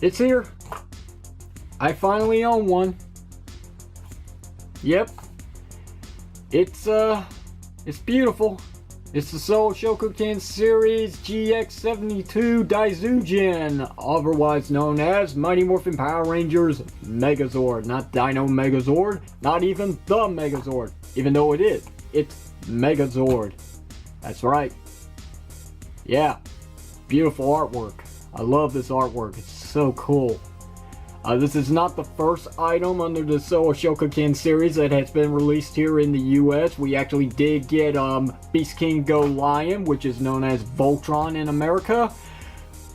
It's here. I finally own one. Yep. It's beautiful. It's the Shogokin series GX-72 Daizyujin, otherwise known as Mighty Morphin Power Rangers Megazord. Not Dino Megazord, not even the Megazord, even though it is. It's Megazord. That's right. Yeah, beautiful artwork. I love this artwork. It's so cool. This is not the first item under the Shogokin series that has been released here in the US. We actually did get Beast King Go Lion, which is known as Voltron in America,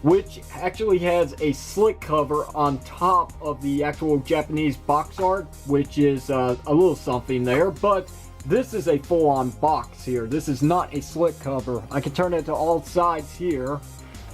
which actually has a slick cover on top of the actual Japanese box art, which is a little something there. But this is a full-on box here. This is not a slick cover. I can turn it to all sides here,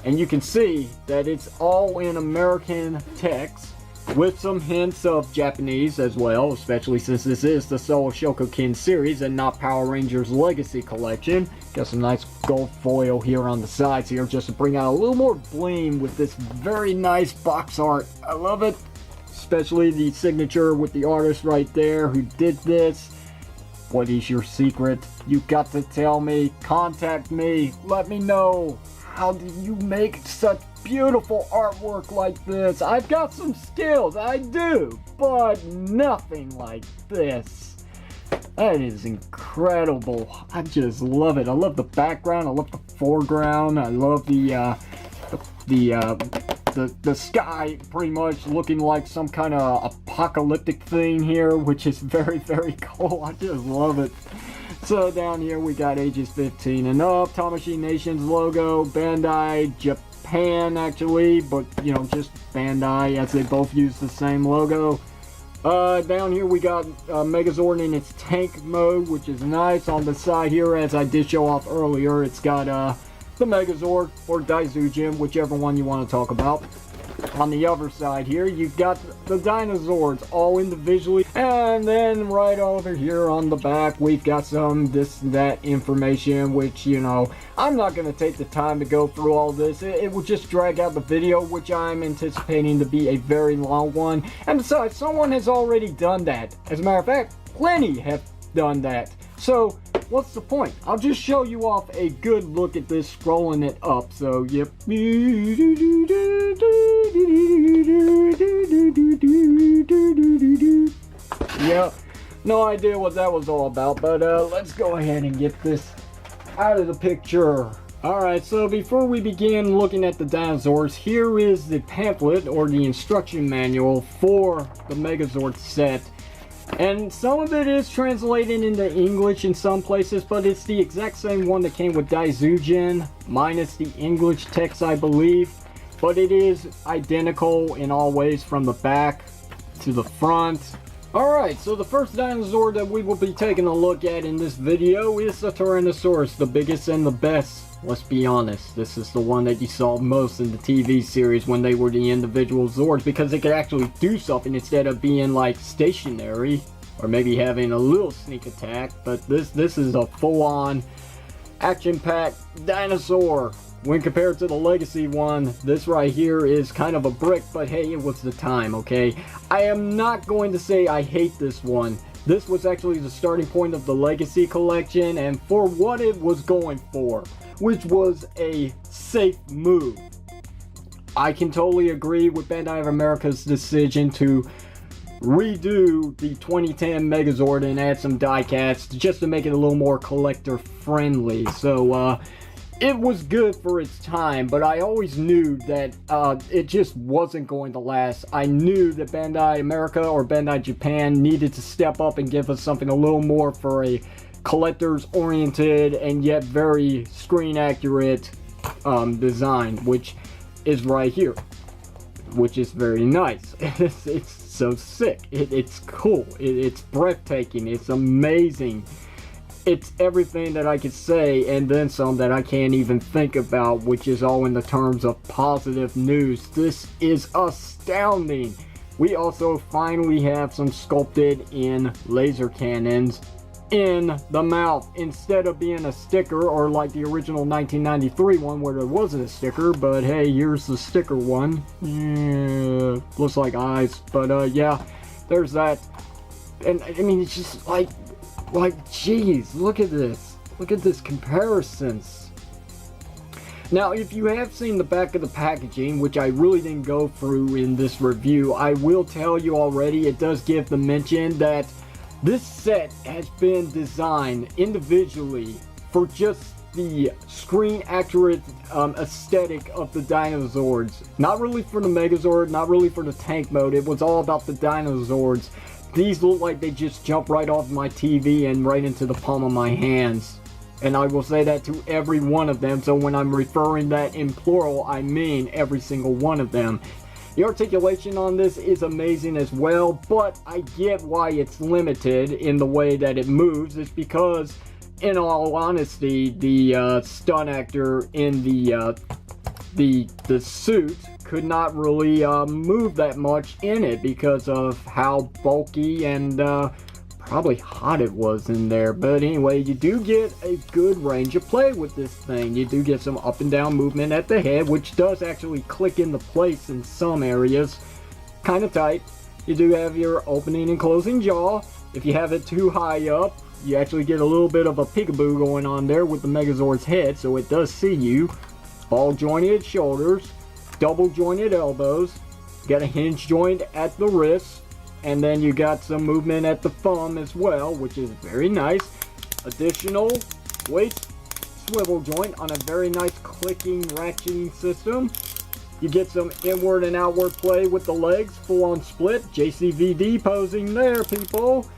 and you can see that it's all in American text, with some hints of Japanese as well, especially since this is the Shogokin series and not Power Rangers Legacy Collection. Got some nice gold foil here on the sides here just to bring out a little more bling with this very nice box art. I love it, especially the signature with the artist right there who did this. What is your secret? You got to tell me. Contact me. Let me know. How do you make such beautiful artwork like this? I've got some skills, I do, but nothing like this. That is incredible. I just love it. I love the background. I love the foreground. I love the sky pretty much looking like some kind of apocalyptic thing here, which is very, very cool. I just love it. So down here we got ages 15 and up, Tamashii Nation's logo, Bandai Japan actually, but you know, just Bandai as they both use the same logo. Down here we got Megazord in its tank mode, which is nice. On the side here, as I did show off earlier, it's got the Megazord or Daizyujin, whichever one you want to talk about. On the other side here, you've got the dinosaurs all individually, and then right over here on the back, we've got some this and that information, which, you know, I'm not going to take the time to go through all this. It will just drag out the video, which I'm anticipating to be a very long one. And besides, someone has already done that. As a matter of fact, plenty have done that. So what's the point? I'll just show you off a good look at this, scrolling it up. So, yep. Yep. No idea what that was all about, but let's go ahead and get this out of the picture. Alright, so before we begin looking at the dinosaurs, here is the pamphlet or the instruction manual for the Megazord set. And some of it is translated into English in some places, but it's the exact same one that came with Daizyujin, minus the English text, I believe. But it is identical in all ways from the back to the front. Alright, so the first dinosaur that we will be taking a look at in this video is the Tyrannosaurus, the biggest and the best. Let's be honest, this is the one that you saw most in the TV series when they were the individual Zords, because they could actually do something instead of being like stationary or maybe having a little sneak attack. But this is a full-on action-packed dinosaur. When compared to the Legacy one, this right here is kind of a brick, but hey, it was the time, okay? I am not going to say I hate this one. This was actually the starting point of the Legacy collection, and for what it was going for, which was a safe move. I can totally agree with Bandai America's decision to redo the 2010 Megazord and add some die casts just to make it a little more collector friendly. So it was good for its time, but I always knew that it just wasn't going to last. I knew that Bandai America or Bandai Japan needed to step up and give us something a little more for a collectors oriented and yet very screen accurate design, which is right here, which is very nice. It's so sick. It's cool. It's breathtaking. It's amazing. It's everything that I could say and then some that I can't even think about, which is all in the terms of positive news. This is astounding. We also finally have some sculpted in laser cannons. in the mouth instead of being a sticker, or like the original 1993 one where there wasn't a sticker. But hey, here's the sticker one. Yeah, looks like eyes, but yeah, there's that. And I mean, it's just like geez, look at this comparisons. Now, if you have seen the back of the packaging, which I really didn't go through in this review, I will tell you already, it does give the mention that this set has been designed individually for just the screen accurate aesthetic of the Dinozords. Not really for the Megazord, not really for the tank mode, it was all about the Dinozords. These look like they just jump right off my TV and right into the palm of my hands. And I will say that to every one of them, so when I'm referring that in plural, I mean every single one of them. The articulation on this is amazing as well, but I get why it's limited in the way that it moves. It's because, in all honesty, the stunt actor in the suit could not really move that much in it because of how bulky and probably hot it was in there. But anyway, you do get a good range of play with this thing. You do get some up and down movement at the head, which does actually click into place in some areas. Kind of tight. You do have your opening and closing jaw. If you have it too high up, you actually get a little bit of a peekaboo going on there with the Megazord's head, so it does see you. Ball jointed shoulders, double jointed elbows, got a hinge joint at the wrist, and then you got some movement at the thumb as well, which is very nice. Additional waist swivel joint on a very nice clicking ratcheting system. You get some inward and outward play with the legs, full on split. JCVD posing there, people.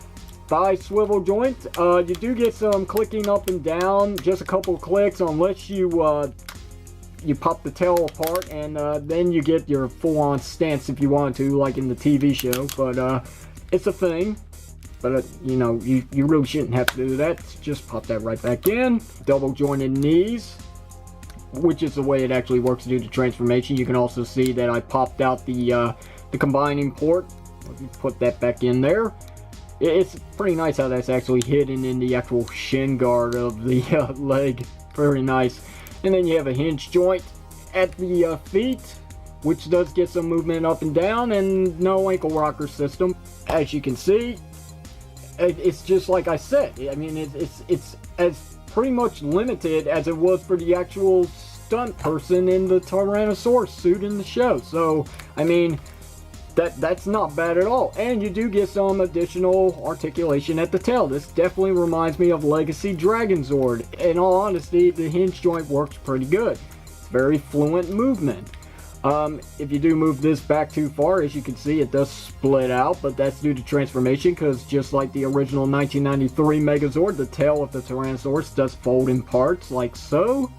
Thigh swivel joint. You do get some clicking up and down, just a couple clicks, unless you pop the tail apart, and then you get your full-on stance if you want to, like in the TV show. But it's a thing. But you know, you really shouldn't have to do that. Just pop that right back in. Double jointed knees, which is the way it actually works to do the transformation. You can also see that I popped out the combining port. Let me put that back in there. It's pretty nice how that's actually hidden in the actual shin guard of the leg. Very nice. And then you have a hinge joint at the feet, which does get some movement up and down, and no ankle rocker system. As you can see, it's just like I said. I mean, it's as pretty much limited as it was for the actual stunt person in the Tyrannosaurus suit in the show. So, I mean, that's not bad at all. And you do get some additional articulation at the tail. This definitely reminds me of Legacy Dragonzord. In all honesty, the hinge joint works pretty good. It's very fluent movement. If you do move this back too far, as you can see, it does split out, but that's due to transformation, because just like the original 1993 Megazord, the tail of the Tyrannosaurus does fold in parts, like so.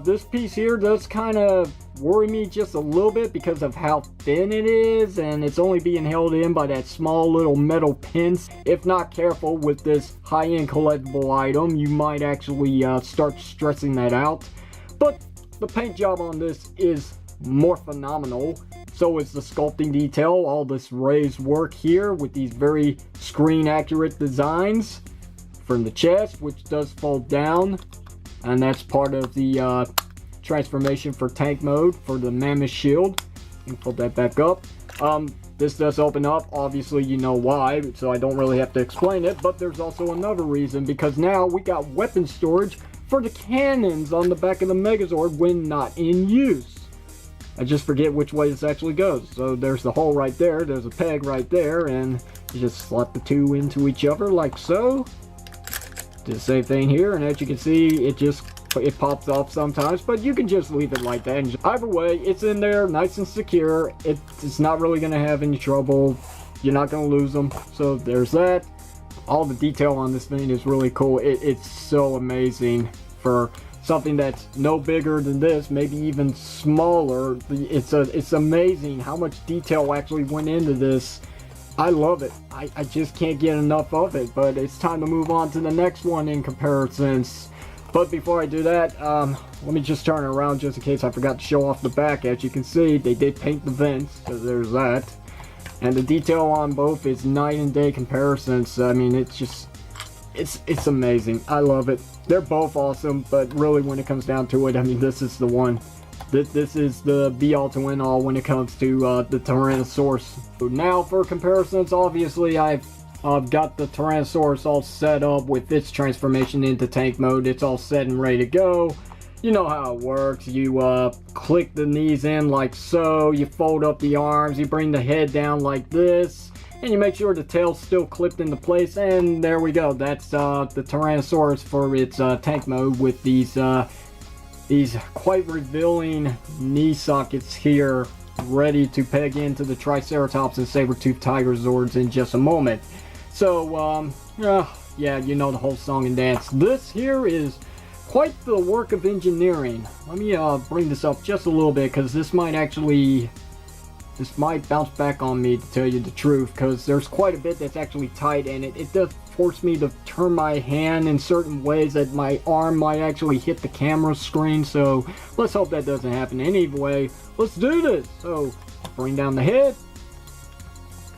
This piece here does kind of worry me just a little bit because of how thin it is, and it's only being held in by that small little metal pins. If not careful with this high-end collectible item, you might actually start stressing that out. But the paint job on this is more phenomenal. So is the sculpting detail, all this raised work here with these very screen accurate designs from the chest, which does fold down, and that's part of the transformation for tank mode for the mammoth shield. You can pull that back up. This does open up, obviously you know why, so I don't really have to explain it, but there's also another reason, because now we got weapon storage for the cannons on the back of the Megazord when not in use. I just forget which way this actually goes. So there's the hole right there, there's a peg right there, and you just slot the two into each other like so. Do the same thing here, and as you can see, it pops off sometimes, but you can just leave it like that. And either way, it's in there nice and secure. It's not really going to have any trouble. You're not going to lose them. So there's that. All the detail on this thing is really cool. It's so amazing for something that's no bigger than this, maybe even smaller. It's amazing how much detail actually went into this. I love it. I just can't get enough of it, but it's time to move on to the next one in comparisons. But before I do that, let me just turn it around just in case I forgot to show off the back. As you can see, they did paint the vents, so there's that. And the detail on both is night and day comparisons. I mean, it's just it's amazing. I love it. They're both awesome, but really when it comes down to it, I mean, this is the one. This is the be-all to end-all when it comes to the Tyrannosaurus. Now for comparisons, obviously I've got the Tyrannosaurus all set up with its transformation into tank mode. It's all set and ready to go. You know how it works. You click the knees in like so, you fold up the arms, you bring the head down like this, and you make sure the tail's still clipped into place, and there we go. That's the Tyrannosaurus for its tank mode with these quite revealing knee sockets here, ready to peg into the Triceratops and Saber-toothed Tiger Zords in just a moment. So, yeah, you know the whole song and dance. This here is quite the work of engineering. Let me bring this up just a little bit, because this might bounce back on me, to tell you the truth, because there's quite a bit that's actually tight, and it does force me to turn my hand in certain ways that my arm might actually hit the camera screen. So let's hope that doesn't happen. Anyway, let's do this. So bring down the head,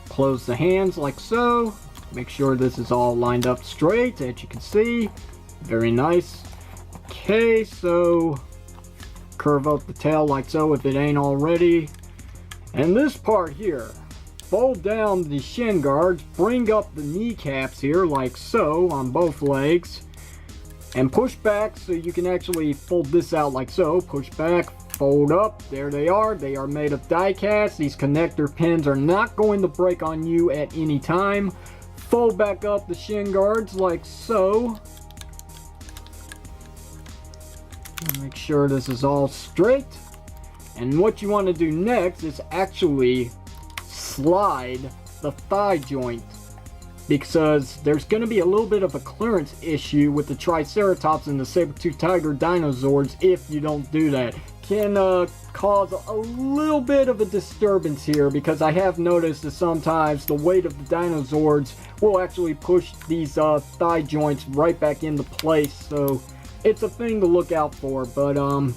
close the hands like so, make sure this is all lined up straight, as you can see. Very nice. Okay, so curve up the tail like so if it ain't already. And this part here, fold down the shin guards, bring up the kneecaps here like so on both legs, and push back so you can actually fold this out like so. Push back, fold up, there they are. They are made of die cast. These connector pins are not going to break on you at any time. Fold back up the shin guards like so. Make sure this is all straight. And what you want to do next is actually slide the thigh joint, because there's going to be a little bit of a clearance issue with the Triceratops and the Saber-toothed Tiger Dinozords if you don't do that. Can cause a little bit of a disturbance here, because I have noticed that sometimes the weight of the Dinozords will actually push these thigh joints right back into place. So it's a thing to look out for, but I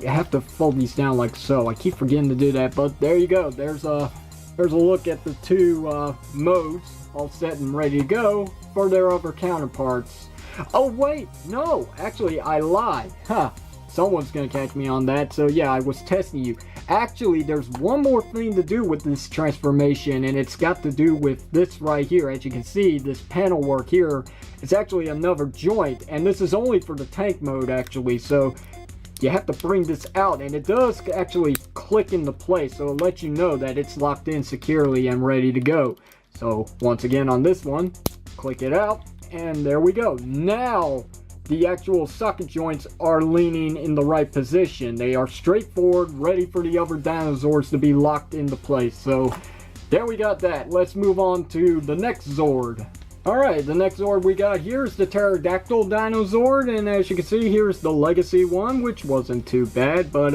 have to fold these down like so. I keep forgetting to do that, but there you go. There's a look at the two modes all set and ready to go for their other counterparts. Oh wait, no, actually I lied. Someone's gonna catch me on that. So yeah, I was testing you. Actually, there's one more thing to do with this transformation, and it's got to do with this right here. As you can see, this panel work here is actually another joint, and this is only for the tank mode actually. So you have to bring this out, and it does actually click into place, so it'll let you know that it's locked in securely and ready to go. So once again on this one, click it out, and there we go. Now the actual socket joints are leaning in the right position. They are straightforward, ready for the other dinosaurs to be locked into place. So there we got that. Let's move on to the next Zord. Alright, the next Zord we got here is the Pterodactyl Dinozord, and as you can see, here's the Legacy one, which wasn't too bad, but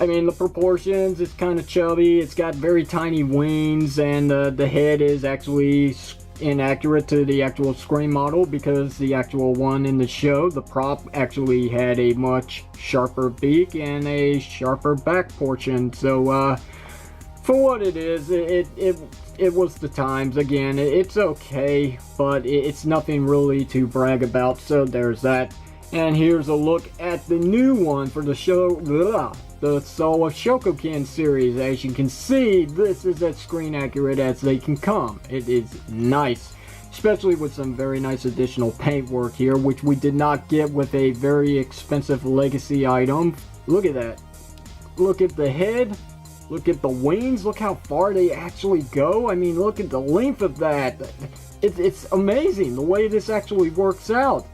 I mean, the proportions, it's kind of chubby, it's got very tiny wings, and the head is actually inaccurate to the actual screen model, because the actual one in the show, the prop, actually had a much sharper beak and a sharper back portion. So for what it is, it was the times. Again, it's okay, but it's nothing really to brag about, so there's that. And here's a look at the new one for the show, the Chogokin series. As you can see, this is as screen accurate as they can come. It is nice, especially with some very nice additional paint work here, which we did not get with a very expensive Legacy item. Look at that. Look at the head. Look at the wings. Look how far they actually go. I mean, look at the length of that. It's amazing the way this actually works out.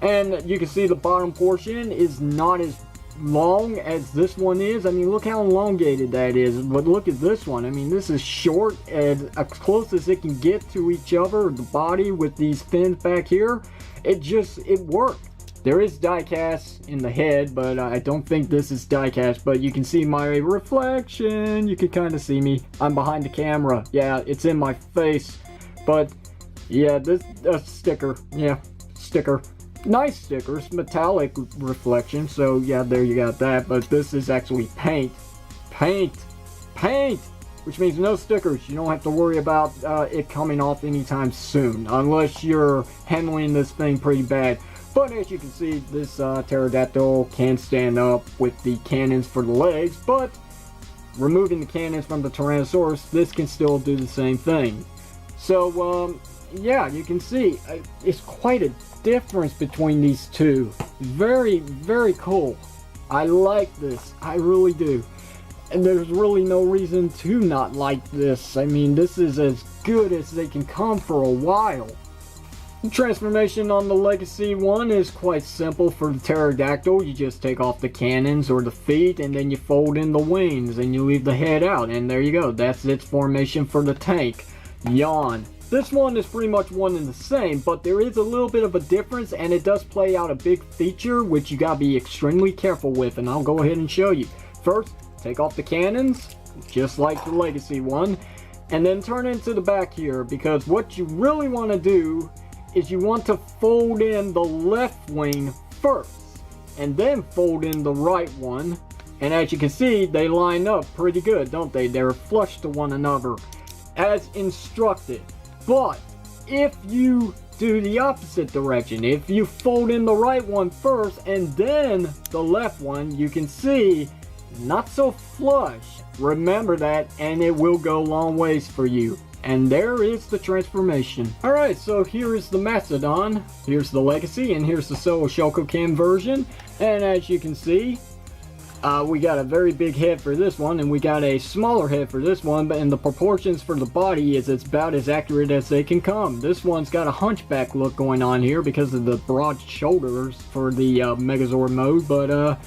And you can see the bottom portion is not as long as this one is. I mean, look how elongated that is. But look at this one. I mean, this is short and as close as it can get to each other, the body with these fins back here. It worked. There is die cast in the head, but I don't think this is die cast. But you can see my reflection. You can kind of see me. I'm behind the camera. Yeah, it's in my face. But yeah, this sticker. Yeah, sticker. Nice stickers, metallic reflection. So yeah, there you got that. But this is actually paint. which means no stickers. You don't have to worry about it coming off anytime soon, unless you're handling this thing pretty bad. But as you can see, this Pterodactyl can stand up with the cannons for the legs, but removing the cannons from the Tyrannosaurus, this can still do the same thing. So, yeah, you can see it's quite a difference between these two. Very, very cool. I like this. I really do. And there's really no reason to not like this. I mean, this is as good as they can come for a while. The transformation on the Legacy one is quite simple for the Pterodactyl. You just take off the cannons or the feet, and then you fold in the wings, and you leave the head out, and there you go. That's its formation for the tank. Yawn. This one is pretty much one and the same, but there is a little bit of a difference, and it does play out a big feature, which you gotta be extremely careful with, and I'll go ahead and show you. First, take off the cannons, just like the Legacy one, and then turn into the back here, because what you really want to do is you want to fold in the left wing first, and then fold in the right one, and as you can see, they line up pretty good, don't they? They're flush to one another, as instructed. But if you do the opposite direction, if you fold in the right one first and then the left one, you can see not so flush. Remember that, and it will go long ways for you. And there is the transformation. Alright, so here is the Mastodon, here's the Legacy, and here's the Chogokin version. And as you can see, we got a very big head for this one, and we got a smaller head for this one, but in the proportions for the body is it's about as accurate as they can come. This one's got a hunchback look going on here because of the broad shoulders for the Megazord mode, but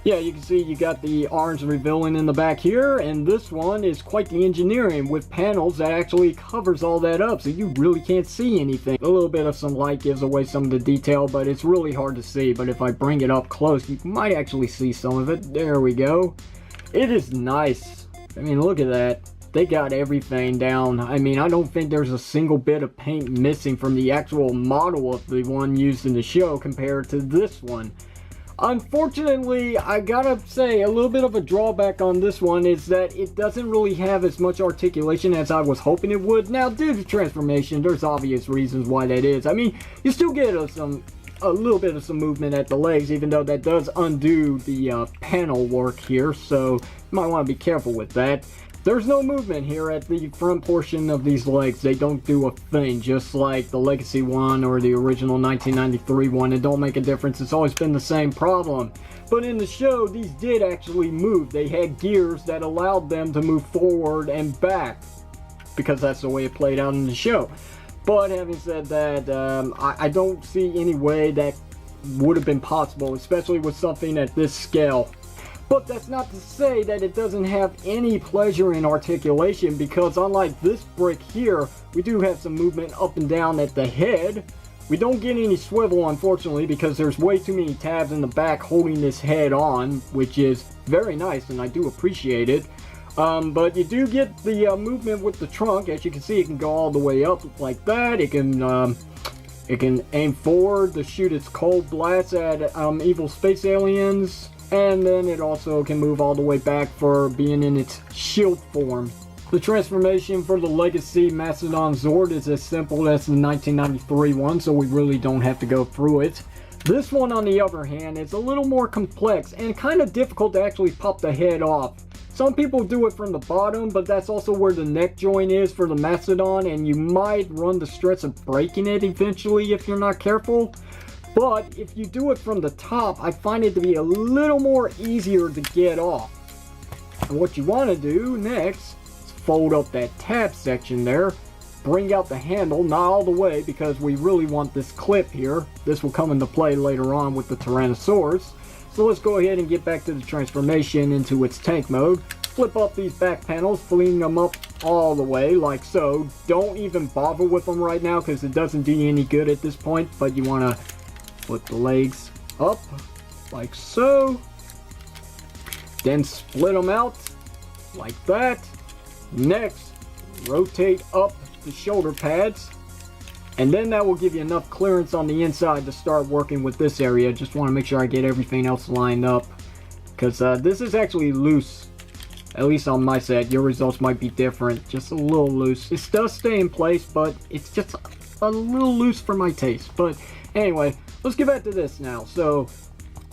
yeah, you can see you got the arms revealing in the back here, and this one is quite the engineering with panels that actually covers all that up, so you really can't see anything. A little bit of some light gives away some of the detail, but it's really hard to see. But if I bring it up close, you might actually see some of it. There we go. It is nice. I mean, look at that. They got everything down. I mean, I don't think there's a single bit of paint missing from the actual model of the one used in the show compared to this one. Unfortunately, I gotta say, a little bit of a drawback on this one is that it doesn't really have as much articulation as I was hoping it would. Now, due to transformation, there's obvious reasons why that is. I mean, you still get a little bit of some movement at the legs, even though that does undo the panel work here, so you might want to be careful with that. There's no movement here at the front portion of these legs. They don't do a thing, just like the Legacy one or the original 1993 one. It don't make a difference. It's always been the same problem. But in the show, these did actually move. They had gears that allowed them to move forward and back, because that's the way it played out in the show. But having said that, I don't see any way that would have been possible, especially with something at this scale. But that's not to say that it doesn't have any pleasure in articulation, because unlike this brick here, we do have some movement up and down at the head. We don't get any swivel, unfortunately, because there's way too many tabs in the back holding this head on, which is very nice, and I do appreciate it. But you do get the movement with the trunk. As you can see, it can go all the way up like that. It can aim forward to shoot its cold blasts at evil space aliens. And then it also can move all the way back for being in its shield form. The transformation for the Legacy Mastodon Zord is as simple as the 1993 one, so we really don't have to go through it. This one, on the other hand, is a little more complex and kind of difficult to actually pop the head off. Some people do it from the bottom, but that's also where the neck joint is for the Mastodon, and you might run the stress of breaking it eventually if you're not careful. But if you do it from the top, I find it to be a little more easier to get off. And what you want to do next is fold up that tab section there, bring out the handle, not all the way because we really want this clip here. This will come into play later on with the Tyrannosaurus. So let's go ahead and get back to the transformation into its tank mode. Flip up these back panels, fling them up all the way like so. Don't even bother with them right now because it doesn't do you any good at this point, but you want to put the legs up like so, then split them out like that. Next, rotate up the shoulder pads, and then that will give you enough clearance on the inside to start working with this area. Just want to make sure I get everything else lined up, because this is actually loose At least on my set. Your results might be different. Just a little loose. It does stay in place, but it's just a little loose for my taste. But anyway, let's get back to this now. So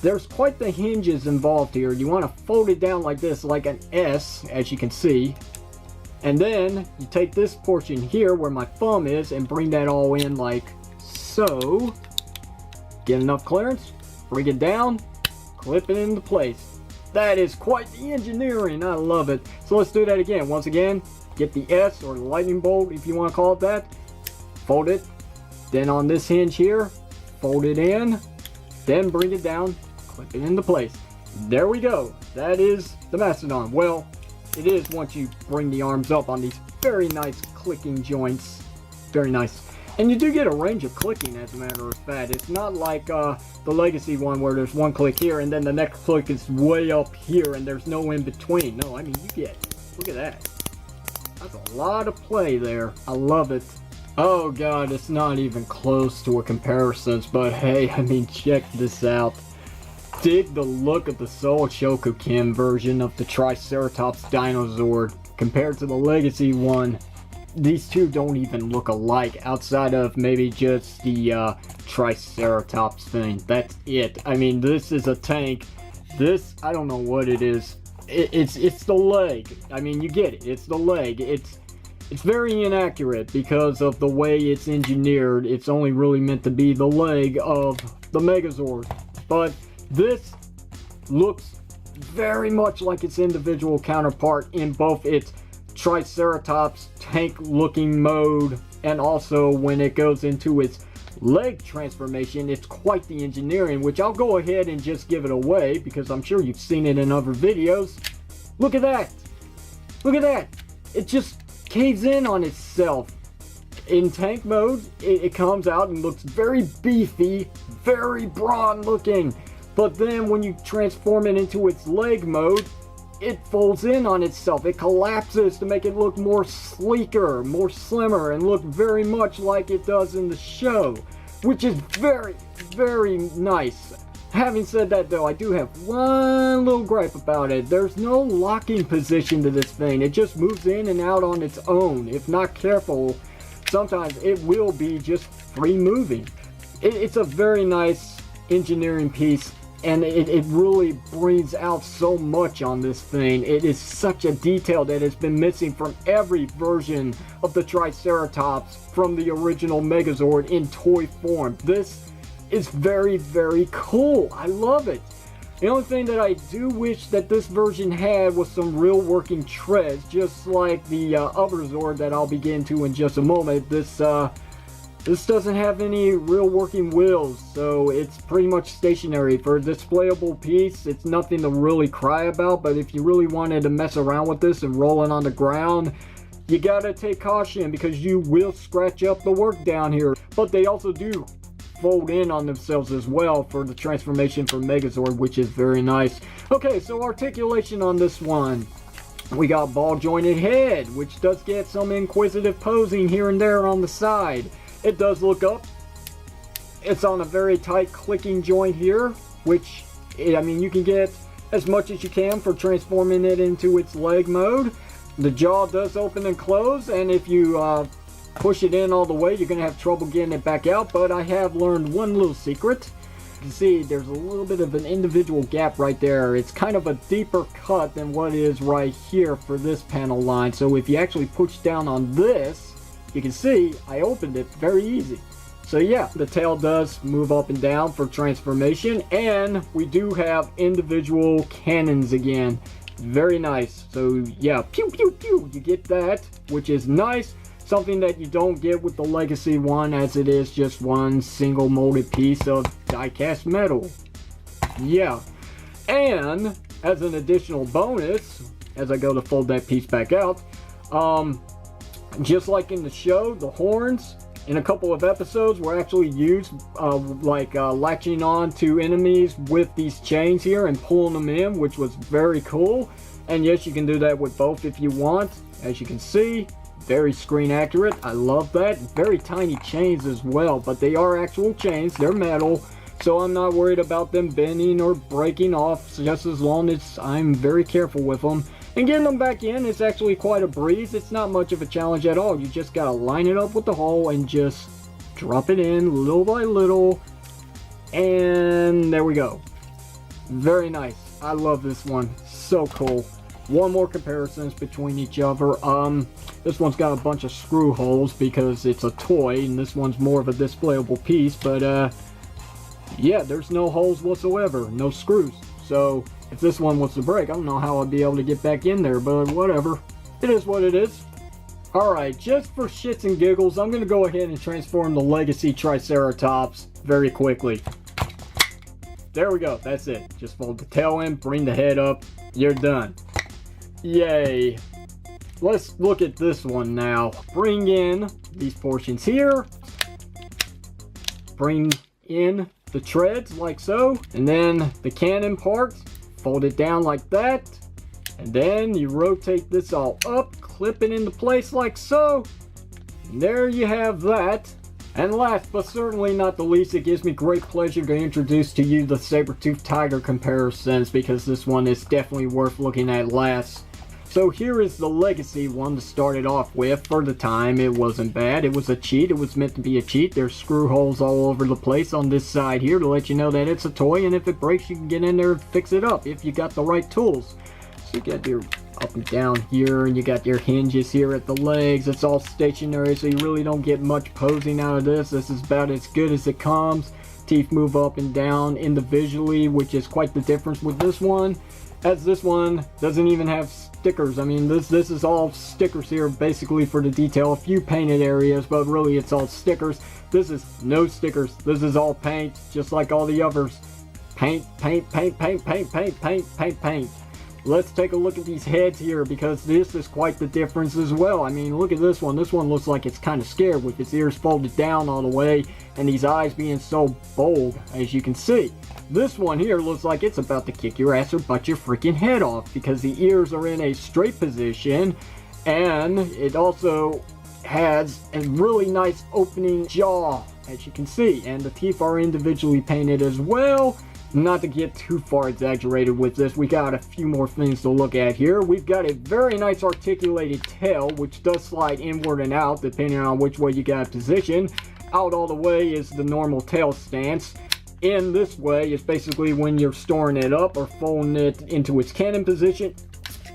there's quite the hinges involved here. You want to fold it down like this, like an S, as you can see. And then you take this portion here where my thumb is and bring that all in like so. Get enough clearance, bring it down, clip it into place. That is quite the engineering. I love it. So let's do that again. Once again, get the S or the lightning bolt if you want to call it that. Fold it. Then on this hinge here, fold it in. Then bring it down, clip it into place. There we go. That is the Mastodon. Well, it is once you bring the arms up on these very nice clicking joints. Very nice. And you do get a range of clicking, as a matter of fact. It's not like the Legacy one where there's one click here and then the next click is way up here and there's no in between. No, I mean, you get, look at that. That's a lot of play there. I love it. Oh god, it's not even close to a comparison, but hey, I mean, check this out. Dig the look of the Soul Chogokin version of the Triceratops Dinozord compared to the Legacy one. These two don't even look alike outside of maybe just the Triceratops thing. That's it. I mean, this is a tank. This, I don't know what it is. It's the leg. I mean, you get it. It's the leg. It's very inaccurate because of the way it's engineered. It's only really meant to be the leg of the Megazord. But this looks very much like its individual counterpart in both its Triceratops tank looking mode and also when it goes into its leg transformation. It's quite the engineering, which I'll go ahead and just give it away because I'm sure you've seen it in other videos. Look at that. Look at that. It just caves in on itself. In tank mode, it comes out and looks very beefy, very brawn looking. But then when you transform it into its leg mode, it folds in on itself. It collapses to make it look more sleeker, more slimmer, and look very much like it does in the show, which is very, very nice. Having said that though, I do have one little gripe about it. There's no locking position to this thing. It just moves in and out on its own. If not careful, sometimes it will be just free moving. It's a very nice engineering piece. And it really brings out so much on this thing. It is such a detail that has been missing from every version of the Triceratops from the original Megazord in toy form. This is very, very cool. I love it. The only thing that I do wish that this version had was some real working treads, just like the other Zord that I'll get into in just a moment. This doesn't have any real working wheels, so it's pretty much stationary. For a displayable piece, it's nothing to really cry about, but if you really wanted to mess around with this and roll it on the ground, you gotta take caution because you will scratch up the work down here. But they also do fold in on themselves as well for the transformation for Megazord, which is very nice. Okay, so articulation on this one. We got ball jointed head, which does get some inquisitive posing here and there on the side. It does look up. It's on a very tight clicking joint here, which, I mean, you can get as much as you can for transforming it into its leg mode. The jaw does open and close, and if you push it in all the way, you're going to have trouble getting it back out, but I have learned one little secret. You can see there's a little bit of an individual gap right there. It's kind of a deeper cut than what is right here for this panel line, so if you actually push down on this, you can see I opened it very easy. So yeah, the tail does move up and down for transformation, and we do have individual cannons again. Very nice. So yeah, pew pew pew, you get that, which is nice. Something that you don't get with the Legacy one, as it is just one single molded piece of die-cast metal. Yeah, and as an additional bonus, as I go to fold that piece back out, just like in the show, the horns in a couple of episodes were actually used latching on to enemies with these chains here and pulling them in, which was very cool. And yes, you can do that with both if you want. As you can see, very screen accurate. I love that. Very tiny chains as well, but they are actual chains. They're metal, so I'm not worried about them bending or breaking off, just as long as I'm very careful with them. And getting them back in is actually quite a breeze. It's not much of a challenge at all. You just gotta line it up with the hole and just drop it in little by little. And there we go. Very nice. I love this one. So cool. One more comparisons between each other. This one's got a bunch of screw holes because it's a toy, and this one's more of a displayable piece, but yeah, there's no holes whatsoever, no screws. So if this one was to break, I don't know how I'd be able to get back in there, but whatever. It is what it is. Alright, just for shits and giggles, I'm gonna go ahead and transform the Legacy Triceratops very quickly. There we go, that's it. Just fold the tail in, bring the head up, you're done. Yay. Let's look at this one now. Bring in these portions here. Bring in the treads like so. And then the cannon part. Fold it down like that. And then you rotate this all up. Clip it into place like so. And there you have that. And last but certainly not the least, it gives me great pleasure to introduce to you the Saber-toothed Tiger comparisons, because this one is definitely worth looking at last. So here is the Legacy one to start it off with. For the time, it wasn't bad. It was a cheat. It was meant to be a cheat. There's screw holes all over the place on this side here to let you know that it's a toy, and if it breaks, you can get in there and fix it up if you got the right tools. So you got your up and down here, and you got your hinges here at the legs. It's all stationary, so you really don't get much posing out of this. This is about as good as it comes. Teeth move up and down individually, which is quite the difference with this one, as this one doesn't even have stickers. I mean, this is all stickers here basically for the detail. A few painted areas, but really it's all stickers. This is no stickers. This is all paint, just like all the others. Paint, paint, paint, paint, paint, paint, paint, paint, paint. Let's take a look at these heads here, because this is quite the difference as well. I mean, look at this one. This one looks like it's kind of scared with its ears folded down all the way and these eyes being so bold, as you can see. This one here looks like it's about to kick your ass or butt your freaking head off, because the ears are in a straight position, and it also has a really nice opening jaw, as you can see, and the teeth are individually painted as well. Not to get too far exaggerated with this, we got a few more things to look at here. We've got a very nice articulated tail, which does slide inward and out depending on which way you got it positioned. Out all the way is the normal tail stance. In this way is basically when you're storing it up or folding it into its cannon position.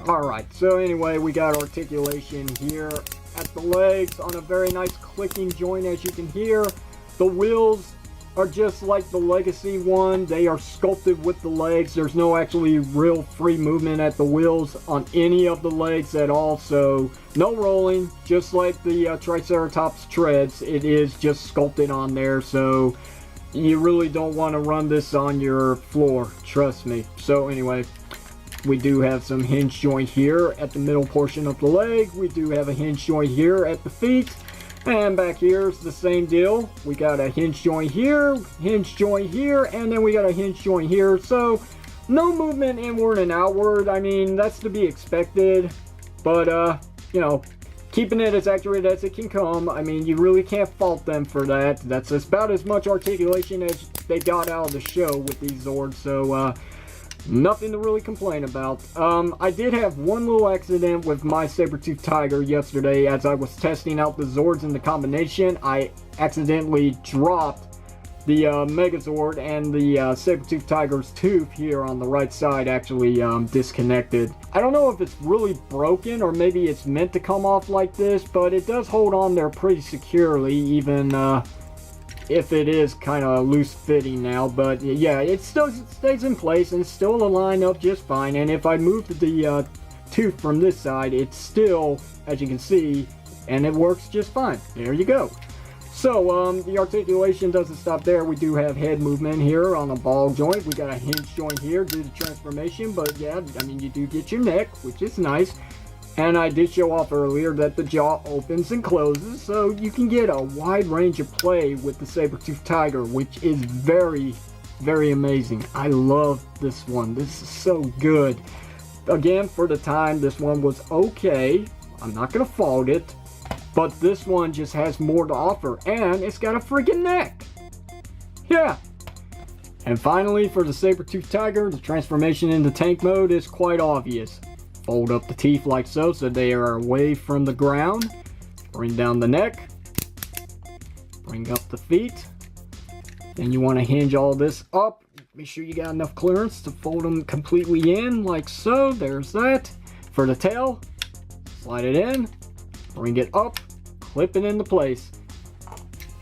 Alright, so anyway, we got articulation here at the legs on a very nice clicking joint, as you can hear. The wheels are just like the Legacy one. They are sculpted with the legs. There's no actually real free movement at the wheels on any of the legs at all, so no rolling, just like the Triceratops treads. It is just sculpted on there, so you really don't want to run this on your floor, trust me. So anyway, we do have some hinge joint here at the middle portion of the leg. We do have a hinge joint here at the feet. And back here is the same deal. We got a hinge joint here, and then we got a hinge joint here. So no movement inward and outward. I mean, that's to be expected. But, you know, keeping it as accurate as it can come. I mean, you really can't fault them for that. That's about as much articulation as they got out of the show with these Zords. So, nothing to really complain about. I did have one little accident with my Saber-toothed Tiger yesterday. As I was testing out the Zords in the combination, I accidentally dropped the Megazord, and the Saber-toothed Tiger's tooth here on the right side actually disconnected. I don't know if it's really broken or maybe it's meant to come off like this, but it does hold on there pretty securely, even if it is kind of loose fitting now. But yeah, it still stays in place and it's still aligned up just fine. And if I move the tooth from this side, it's still, as you can see, and it works just fine. There you go. So the articulation doesn't stop there. We do have head movement here on a ball joint. We got a hinge joint here due to transformation, but yeah, I mean, you do get your neck, which is nice. And I did show off earlier that the jaw opens and closes, so you can get a wide range of play with the Saber-toothed Tiger, which is very, very amazing. I love this one. This is so good. Again, for the time, this one was okay. I'm not going to fault it, but this one just has more to offer, and it's got a freaking neck. Yeah. And finally, for the Saber-toothed Tiger, the transformation into tank mode is quite obvious. Fold up the teeth like so, so they are away from the ground. Bring down the neck. Bring up the feet. Then you want to hinge all this up. Make sure you got enough clearance to fold them completely in like so. There's that. For the tail, slide it in, bring it up, clip it into place.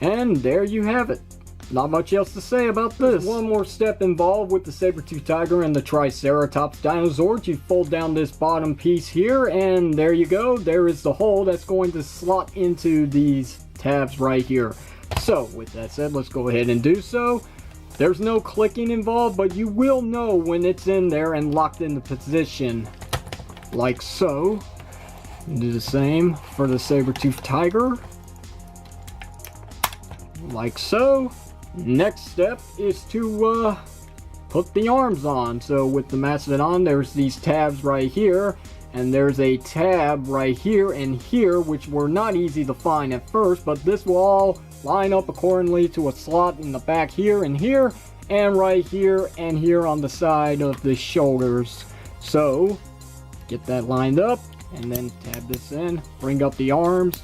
And there you have it. Not much else to say about this. There's one more step involved with the Saber-toothed Tiger and the Triceratops dinosaurs. You fold down this bottom piece here, and there you go. There is the hole that's going to slot into these tabs right here. So, with that said, let's go ahead and do so. There's no clicking involved, but you will know when it's in there and locked into position. Like so. Do the same for the Saber-toothed Tiger. Like so. Next step is to put the arms on. So with the Mastodon, there's these tabs right here, and there's a tab right here and here, which were not easy to find at first, but this will all line up accordingly to a slot in the back here, and right here and here on the side of the shoulders. So get that lined up, and then tab this in, bring up the arms,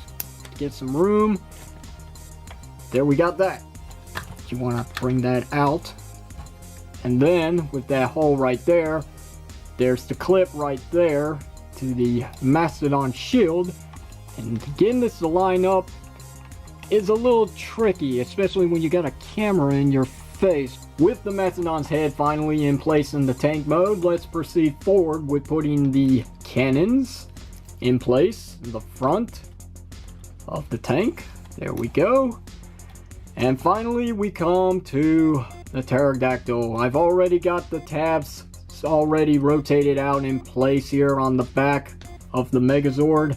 get some room. There we got that. You want to bring that out, and then with that hole right there, there's the clip right there to the Mastodon shield, and getting this to line up is a little tricky, especially when you got a camera in your face. With the Mastodon's head finally in place in the tank mode, let's proceed forward with putting the cannons in place in the front of the tank. There we go. And finally we come to the Pterodactyl. I've already got the tabs already rotated out in place here on the back of the Megazord.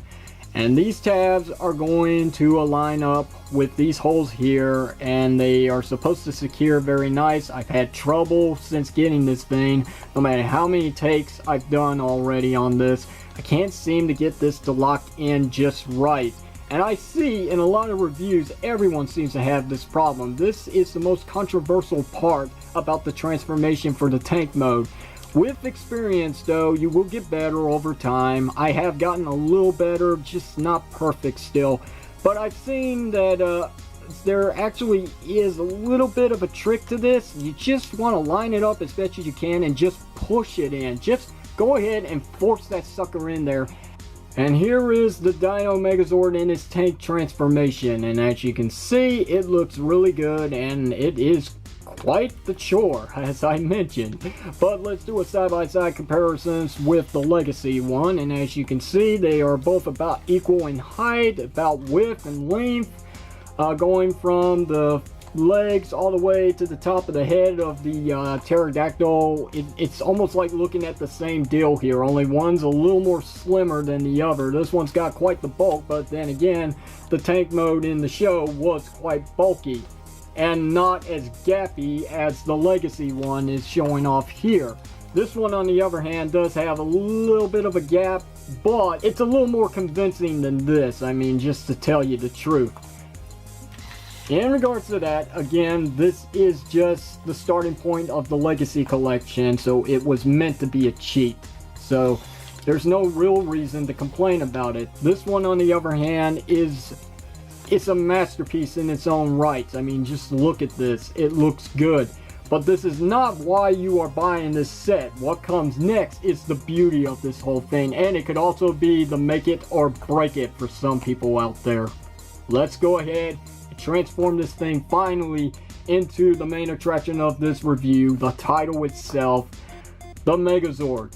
And these tabs are going to align up with these holes here, and they are supposed to secure very nice. I've had trouble since getting this thing. No matter how many takes I've done already on this, I can't seem to get this to lock in just right. And I see in a lot of reviews, everyone seems to have this problem. This is the most controversial part about the transformation for the tank mode. With experience though, you will get better over time. I have gotten a little better, just not perfect still. But I've seen that there actually is a little bit of a trick to this. You just want to line it up as best as you can and just push it in. Just go ahead and force that sucker in there. And here is the Dino Megazord in its tank transformation, and as you can see, it looks really good, and it is quite the chore, as I mentioned. But let's do a side-by-side comparisons with the Legacy one, and as you can see, they are both about equal in height, about width and length, going from the legs all the way to the top of the head of the Pterodactyl. It's almost like looking at the same deal here, only one's a little more slimmer than the other. This one's got quite the bulk, but then again, the tank mode in the show was quite bulky and not as gappy as the Legacy one is showing off here. This one, on the other hand, does have a little bit of a gap, but it's a little more convincing than this. I mean, just to tell you the truth. In regards to that, again, this is just the starting point of the Legacy collection, so it was meant to be a cheat. So there's no real reason to complain about it. This one, on the other hand, it's a masterpiece in its own right. I mean, just look at this. It looks good. But this is not why you are buying this set. What comes next is the beauty of this whole thing, and it could also be the make it or break it for some people out there. Let's go ahead transform this thing finally into the main attraction of this review, the title itself, the Megazord.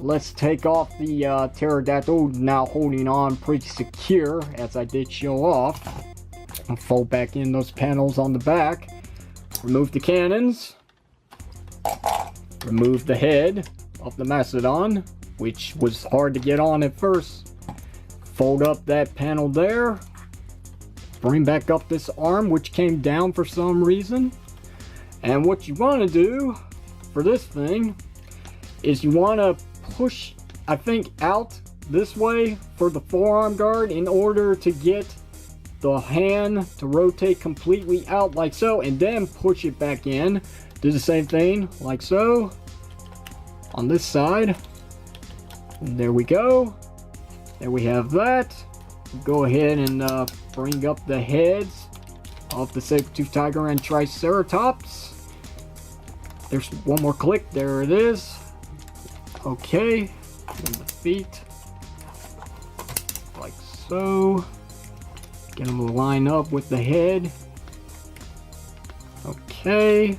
Let's take off the Pterodactyl, now holding on pretty secure, as I did show off. I'll fold back in those panels on the back, remove the cannons, remove the head of the Mastodon, which was hard to get on at first. Fold up that panel there, bring back up this arm which came down for some reason, and what you want to do for this thing is you want to push, I think, out this way for the forearm guard in order to get the hand to rotate completely out like so, and then push it back in. Do the same thing like so on this side. And there we go. There we have that. Go ahead and bring up the heads of the Saber-toothed Tiger and Triceratops. There's one more click. There it is. Okay. And the feet. Like so. Get them to line up with the head. Okay.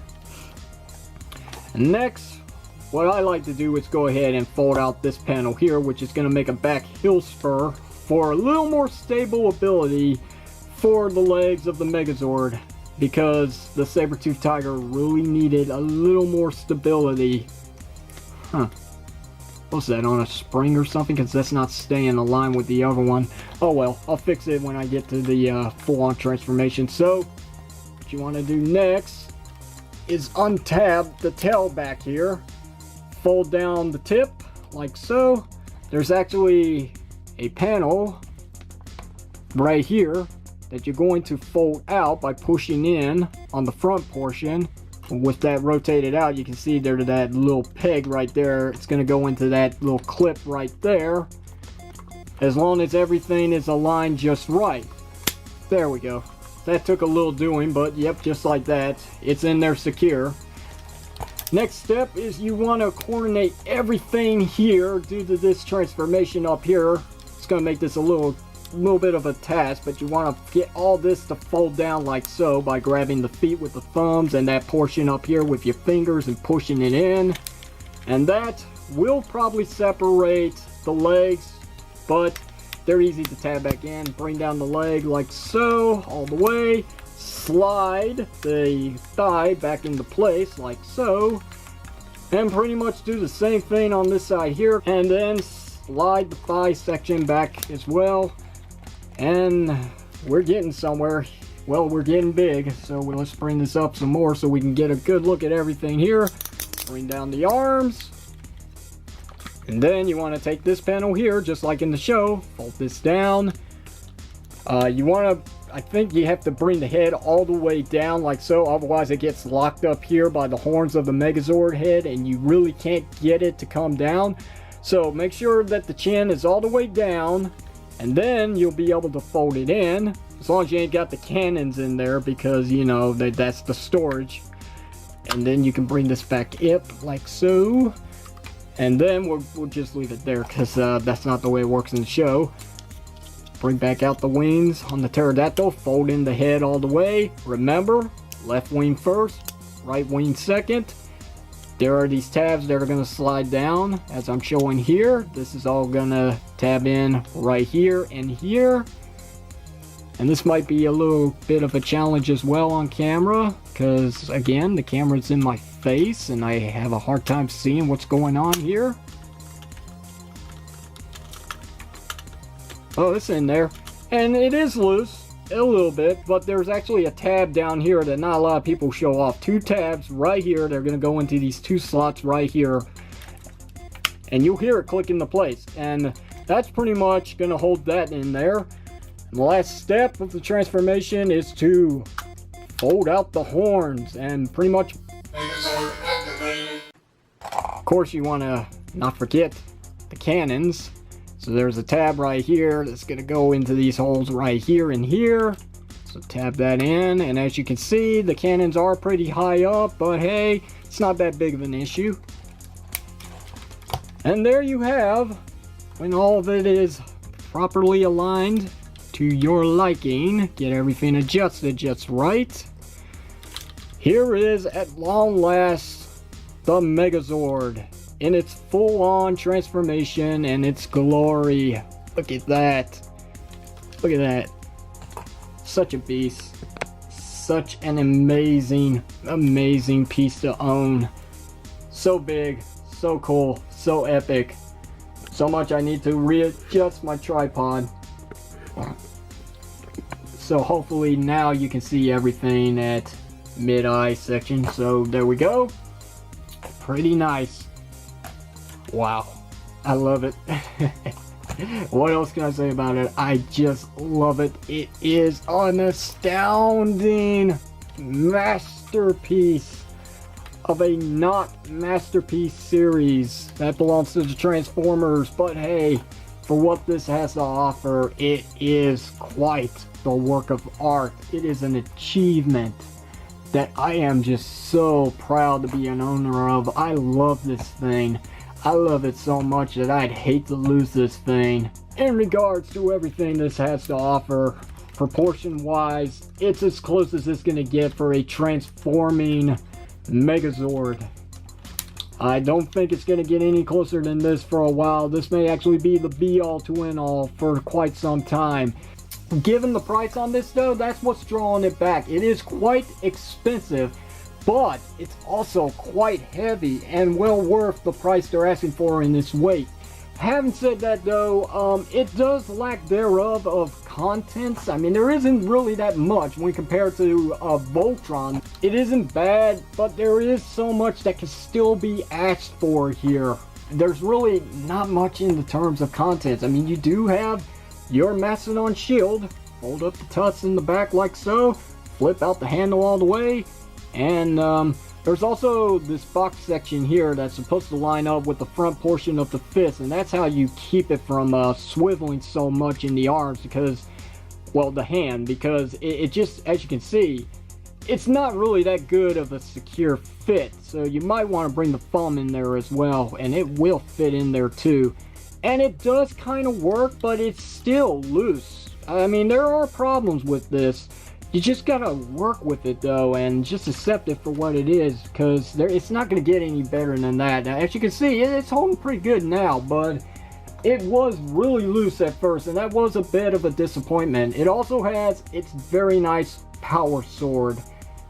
And next, what I like to do is go ahead and fold out this panel here, which is going to make a back heel spur for a little more stable ability for the legs of the Megazord, because the Saber-toothed Tiger really needed a little more stability. What's that, on a spring or something? Because that's not staying aligned with the other one. Oh well, I'll fix it when I get to the full-on transformation. So, what you want to do next is untab the tail back here. Fold down the tip, like so. There's actually a panel right here that you're going to fold out by pushing in on the front portion. With that rotated out, you can see there's that little peg right there. It's going to go into that little clip right there, as long as everything is aligned just right. There we go. That took a little doing, but yep, just like that, it's in there secure. Next step is you want to coordinate everything here due to this transformation up here. It's going to make this a little bit of a task, but you want to get all this to fold down like so by grabbing the feet with the thumbs and that portion up here with your fingers and pushing it in. And that will probably separate the legs, but they're easy to tab back in. Bring down the leg like so, all the way. Slide the thigh back into place like so, and pretty much do the same thing on this side here, and then slide the thigh section back as well. And we're getting somewhere. Well, we're getting big, so let's bring this up some more so we can get a good look at everything here. Bring down the arms, and then you want to take this panel here, just like in the show, fold this down. You want to, I think you have to bring the head all the way down like so, otherwise it gets locked up here by the horns of the Megazord head and you really can't get it to come down. So make sure that the chin is all the way down, and then you'll be able to fold it in, as long as you ain't got the cannons in there, because you know that's the storage. And then you can bring this back up like so, and then we'll just leave it there, because that's not the way it works in the show. Bring back out the wings on the Pterodactyl, fold in the head all the way. Remember, left wing first, right wing second. There are these tabs that are going to slide down, as I'm showing here. This is all going to tab in right here and here. And this might be a little bit of a challenge as well on camera, because again, the camera's in my face and I have a hard time seeing what's going on here. Oh, it's in there, and it is loose a little bit, but there's actually a tab down here that not a lot of people show off. Two tabs right here. They're going to go into these two slots right here, and you'll hear it click into place, and that's pretty much going to hold that in there. And the last step of the transformation is to fold out the horns, and pretty much, of course, you want to not forget the cannons. So there's a tab right here that's going to go into these holes right here and here. So tab that in, and as you can see, the cannons are pretty high up, but hey, it's not that big of an issue. And there you have, when all of it is properly aligned to your liking, get everything adjusted just right. Here is, at long last, the Megazord in its full-on transformation and its glory. Look at that. Look at that. Such a beast. Such an amazing, amazing piece to own. So big, so cool, so epic. So much I need to readjust my tripod. So hopefully now you can see everything at mid-eye section. So there we go. Pretty nice. Wow, I love it. What else can I say about it? I just love it. It is an astounding masterpiece. of a not masterpiece series that belongs to the Transformers, but hey, for what this has to offer, it is quite the work of art. It is an achievement that I am just so proud to be an owner of. I love this thing. I love it so much that I'd hate to lose this thing. In regards to everything this has to offer, proportion wise, it's as close as it's gonna get for a transforming Megazord. I don't think it's gonna get any closer than this for a while. This may actually be the be all to end all for quite some time. Given the price on this though, that's what's drawing it back. It is quite expensive, but it's also quite heavy and well worth the price they're asking for in this weight. Having said that though, it does lack thereof of contents. I mean, there isn't really that much when compared to Voltron. It isn't bad, but there is so much that can still be asked for here. There's really not much in the terms of contents. I mean, you do have your Mastodon shield, fold up the tuts in the back like so, flip out the handle all the way, and there's also this box section here that's supposed to line up with the front portion of the fist, and that's how you keep it from swiveling so much in the arms, because, well, the hand, because it just, as you can see, it's not really that good of a secure fit, so you might want to bring the thumb in there as well, and it will fit in there too. And it does kind of work, but it's still loose. I mean, there are problems with this. You just gotta work with it though, and just accept it for what it is, because it's not gonna get any better than that. Now, as you can see, it's holding pretty good now, but it was really loose at first, and that was a bit of a disappointment. It also has its very nice power sword,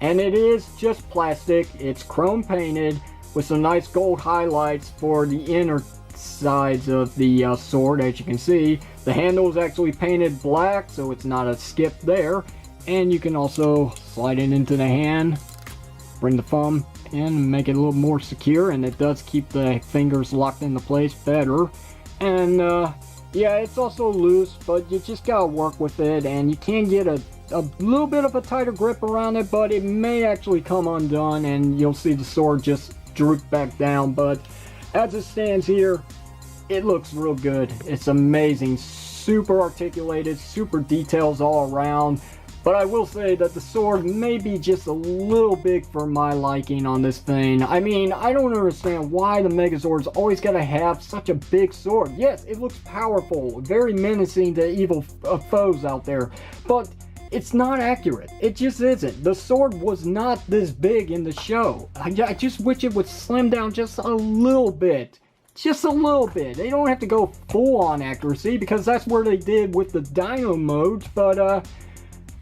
and it is just plastic. It's chrome painted with some nice gold highlights for the inner sides of the sword. As you can see, the handle is actually painted black, so it's not a skip there. And you can also slide it into the hand, bring the thumb in and make it a little more secure, and it does keep the fingers locked into place better. And yeah, it's also loose, but you just gotta work with it, and you can get a little bit of a tighter grip around it, but it may actually come undone and you'll see the sword just droop back down. But as it stands here, it looks real good. It's amazing, super articulated, super details all around. But I will say that the sword may be just a little big for my liking on this thing. I mean, I don't understand why the Megazord's always got to have such a big sword. Yes, it looks powerful, very menacing to evil foes out there, but it's not accurate. It just isn't. The sword was not this big in the show. I just wish it would slim down just a little bit. Just a little bit. They don't have to go full on accuracy, because that's where they did with the Dino modes, but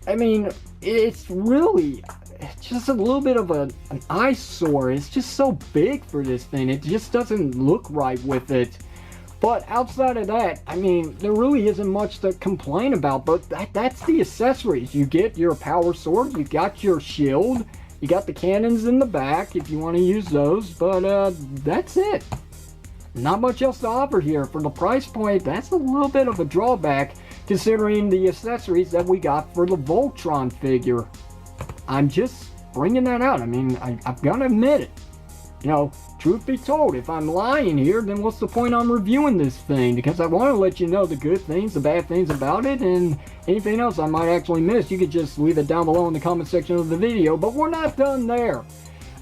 I mean, it's really just a little bit of an eyesore. It's just so big for this thing. It just doesn't look right with it. But outside of that, I mean, there really isn't much to complain about. But that's the accessories. You get your power sword, you got your shield, you got the cannons in the back if you want to use those. But that's it. Not much else to offer here. For the price point, that's a little bit of a drawback, considering the accessories that we got for the Voltron figure. I'm just bringing that out. I mean, I've got to admit it. You know, truth be told, if I'm lying here, then what's the point on reviewing this thing? Because I want to let you know the good things, the bad things about it, and anything else I might actually miss. You could just leave it down below in the comment section of the video. But we're not done there.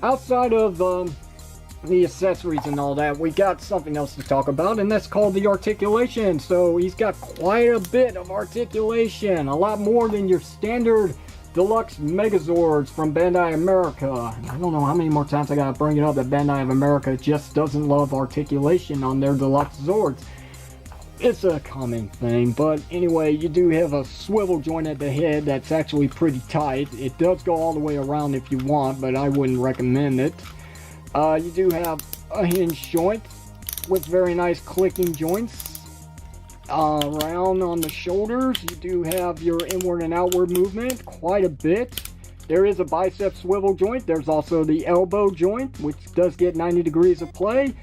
Outside of the accessories and all that, we got something else to talk about, and that's called the articulation. So he's got quite a bit of articulation, a lot more than your standard deluxe Megazords from Bandai America. I don't know how many more times I gotta bring it up that Bandai of America just doesn't love articulation on their deluxe Zords. It's a common thing, but anyway, you do have a swivel joint at the head that's actually pretty tight. It does go all the way around if you want, but I wouldn't recommend it. You do have a hinge joint with very nice clicking joints around on the shoulders. You do have your inward and outward movement quite a bit. There is a bicep swivel joint. There's also the elbow joint, which does get 90 degrees of play.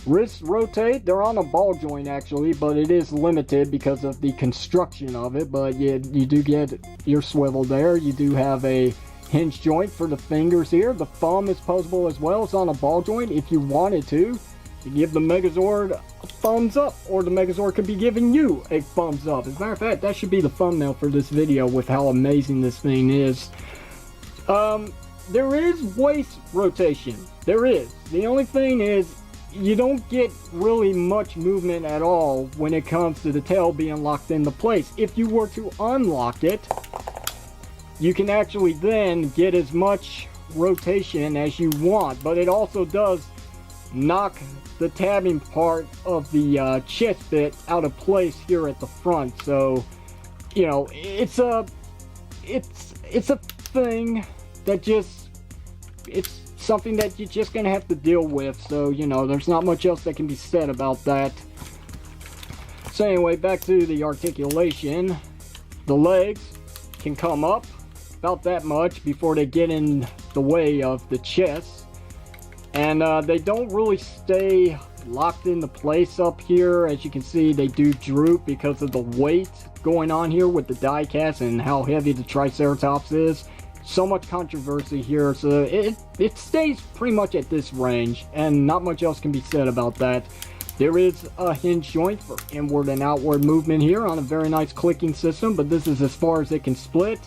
Wrists rotate. They're on a ball joint actually, but it is limited because of the construction of it. But you do get your swivel there. You do have a hinge joint for the fingers here. The thumb is posable as well. It's on a ball joint if you wanted to. You give the Megazord a thumbs up, or the Megazord could be giving you a thumbs up. As a matter of fact, that should be the thumbnail for this video with how amazing this thing is. There is waist rotation. There is. The only thing is, you don't get really much movement at all when it comes to the tail being locked into place. If you were to unlock it, you can actually then get as much rotation as you want, but it also does knock the tabbing part of the chest bit out of place here at the front. So, you know, it's a thing that just, it's something that you're just gonna have to deal with. So, you know, there's not much else that can be said about that. So anyway, back to the articulation. The legs can come up about that much before they get in the way of the chest, and they don't really stay locked into place up here. As you can see, they do droop because of the weight going on here with the die cast and how heavy the Triceratops is. So much controversy here, so it stays pretty much at this range, and not much else can be said about that. There is a hinge joint for inward and outward movement here on a very nice clicking system, but this is as far as it can split.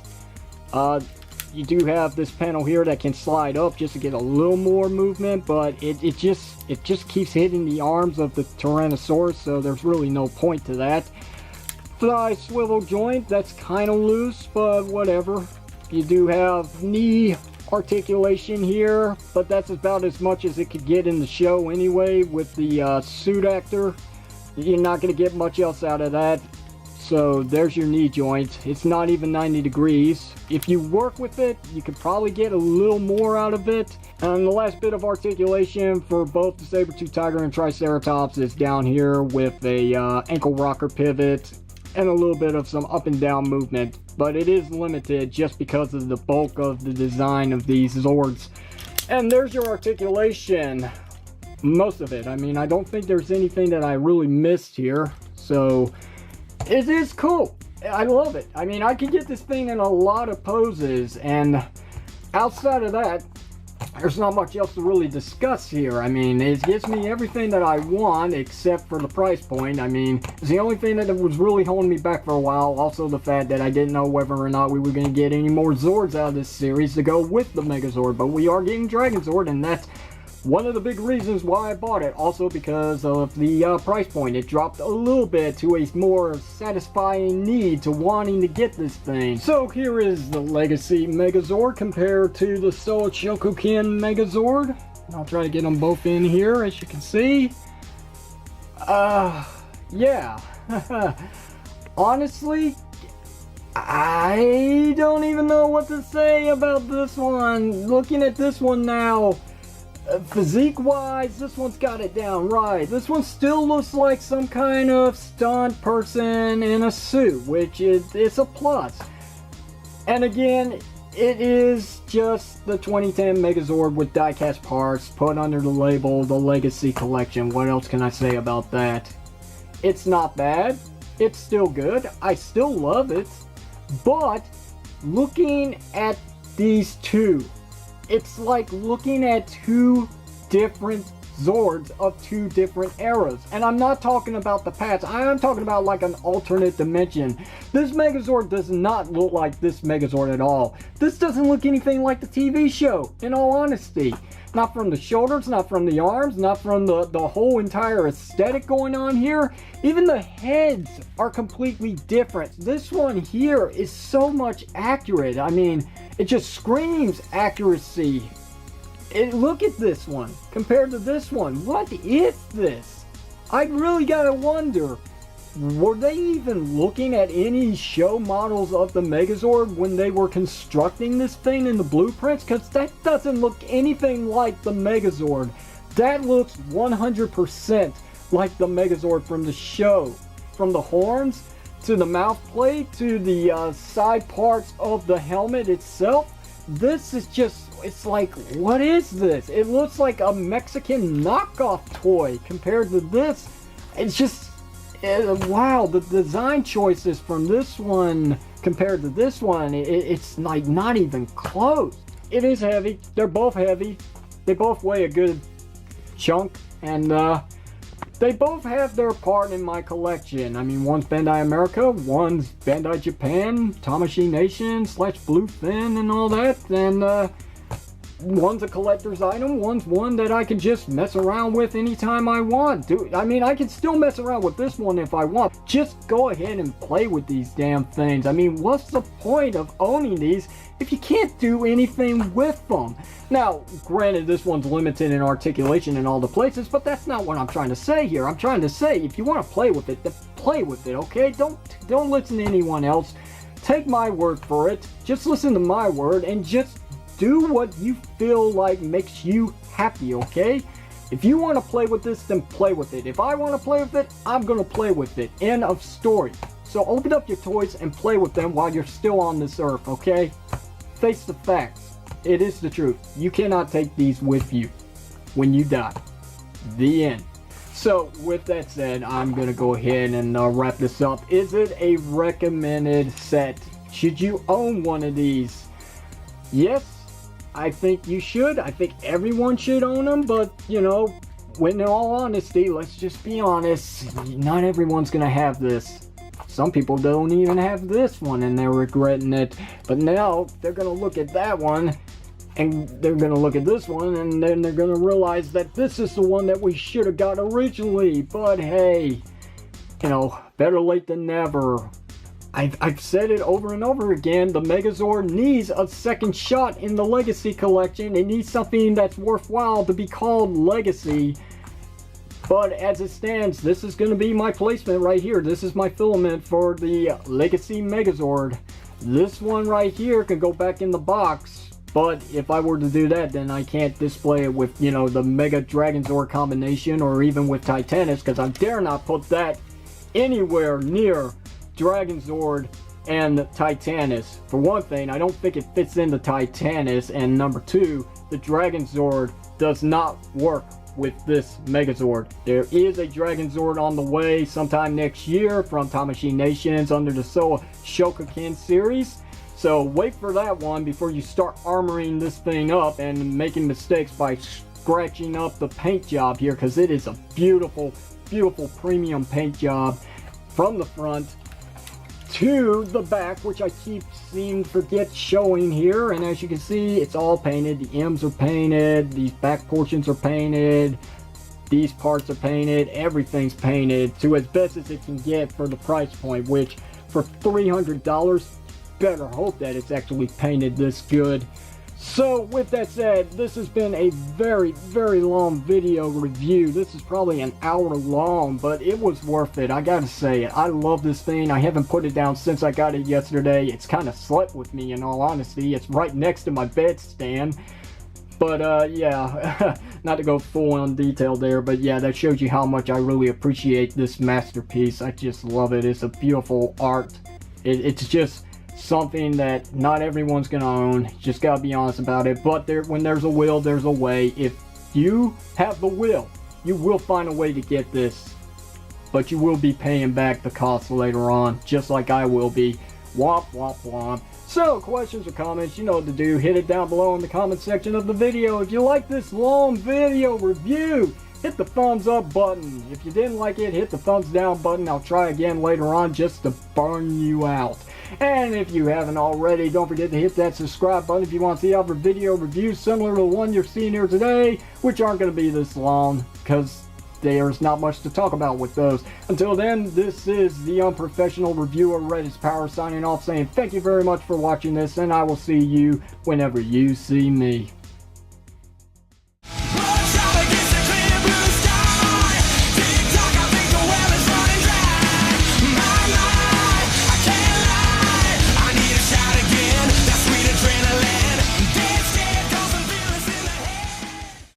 You do have this panel here that can slide up just to get a little more movement, but it just keeps hitting the arms of the Tyrannosaurus, so there's really no point to that. Thigh swivel joint, that's kind of loose, but whatever. You do have knee articulation here, but that's about as much as it could get in the show anyway with the suit actor. You're not going to get much else out of that. So there's your knee joint. It's not even 90 degrees. If you work with it, you could probably get a little more out of it. And the last bit of articulation for both the Saber-toothed Tiger and Triceratops is down here with a ankle rocker pivot and a little bit of some up and down movement. But it is limited just because of the bulk of the design of these Zords. And there's your articulation. Most of it. I mean, I don't think there's anything that I really missed here. So it is cool. I love it. I mean, I can get this thing in a lot of poses, and outside of that, there's not much else to really discuss here. I mean, it gives me everything that I want except for the price point. I mean, it's the only thing that was really holding me back for a while. Also the fact that I didn't know whether or not we were going to get any more Zords out of this series to go with the Megazord, but we are getting Dragonzord, and that's one of the big reasons why I bought it. Also because of the price point. It dropped a little bit to a more satisfying need to wanting to get this thing. So here is the Legacy Megazord compared to the Chogokin Megazord. I'll try to get them both in here, as you can see. Yeah. Honestly, I don't even know what to say about this one. Looking at this one now, physique wise, this one's got it down right. This one still looks like some kind of stunt person in a suit, which is a plus. And again, it is just the 2010 Megazord with diecast parts put under the label the Legacy Collection. What else can I say about that? It's not bad. It's still good. I still love it. But looking at these two, it's like looking at two different Zords of two different eras. And I'm not talking about the past. I am talking about like an alternate dimension. This Megazord does not look like this Megazord at all. This doesn't look anything like the TV show, in all honesty. Not from the shoulders, not from the arms, not from the whole entire aesthetic going on here. Even the heads are completely different. This one here is so much accurate. I mean, it just screams accuracy. Look at this one compared to this one. What is this? I really gotta wonder, were they even looking at any show models of the Megazord when they were constructing this thing in the blueprints? Because that doesn't look anything like the Megazord. That looks 100% like the Megazord from the show. From the horns to the mouth plate to the side parts of the helmet itself. This is just, it's like, what is this? It looks like a Mexican knockoff toy compared to this. It's just, wow, the design choices from this one compared to this one, it's like not even close. It is heavy. They're both heavy. They both weigh a good chunk, and they both have their part in my collection. I mean, one's Bandai America, one's Bandai Japan, Tamashii Nation / Bluefin and all that, and one's a collector's item, one's one that I can just mess around with anytime I want. Dude, I mean, I can still mess around with this one if I want. Just go ahead and play with these damn things. I mean, what's the point of owning these if you can't do anything with them? Now, granted, this one's limited in articulation in all the places, but that's not what I'm trying to say here. I'm trying to say, if you want to play with it, then play with it, okay? Don't listen to anyone else. Take my word for it. Just listen to my word and just do what you feel like makes you happy, okay? If you want to play with this, then play with it. If I want to play with it, I'm going to play with it. End of story. So open up your toys and play with them while you're still on this earth, okay? Face the facts. It is the truth. You cannot take these with you when you die. The end. So with that said, I'm going to go ahead and wrap this up. Is it a recommended set? Should you own one of these? Yes, I think you should. I think everyone should own them, but, you know, in all honesty, let's just be honest, not everyone's gonna have this. Some people don't even have this one and they're regretting it, but now they're gonna look at that one and they're gonna look at this one and then they're gonna realize that this is the one that we should have got originally. But hey, you know, better late than never. I've said it over and over again, the Megazord needs a second shot in the Legacy collection. It needs something that's worthwhile to be called Legacy. But as it stands, this is going to be my placement right here. This is my filament for the Legacy Megazord. This one right here can go back in the box. But if I were to do that, then I can't display it with, you know, the Mega Dragonzord combination or even with Titanus, because I dare not put that anywhere near Dragonzord and Titanus. For one thing, I don't think it fits into Titanus, and number two, the Dragonzord does not work with this Megazord. There is a Dragonzord on the way sometime next year from Tamashii Nations under the Chogokin series. So wait for that one before you start armoring this thing up and making mistakes by scratching up the paint job here, because it is a beautiful, beautiful premium paint job from the front to the back, which I keep seeming to forget showing here. And as you can see, it's all painted. The M's are painted, these back portions are painted, these parts are painted, everything's painted to as best as it can get for the price point, which for $300, better hope that it's actually painted this good. So with that said, this has been a very, very long video review. This is probably an hour long, but it was worth it. I gotta say it. I love this thing. I haven't put it down since I got it yesterday. It's kind of slept with me in all honesty. It's right next to my bedstand. But yeah, not to go full on detail there, but yeah, that shows you how much I really appreciate this masterpiece. I just love it. It's a beautiful art. It's just something that not everyone's gonna own. Just gotta be honest about it. But when there's a will, there's a way. If you have the will, you will find a way to get this, but you will be paying back the cost later on, just like I will be. Womp womp womp. So questions or comments, you know what to do. Hit it down below in the comment section of the video. If you like this long video review, hit the thumbs up button. If you didn't like it, hit the thumbs down button. I'll try again later on just to burn you out. And if you haven't already, don't forget to hit that subscribe button if you want to see other video reviews similar to the one you're seeing here today, which aren't going to be this long because there's not much to talk about with those. Until then, this is the unprofessional reviewer Reddit's Power signing off, saying thank you very much for watching this, and I will see you whenever you see me.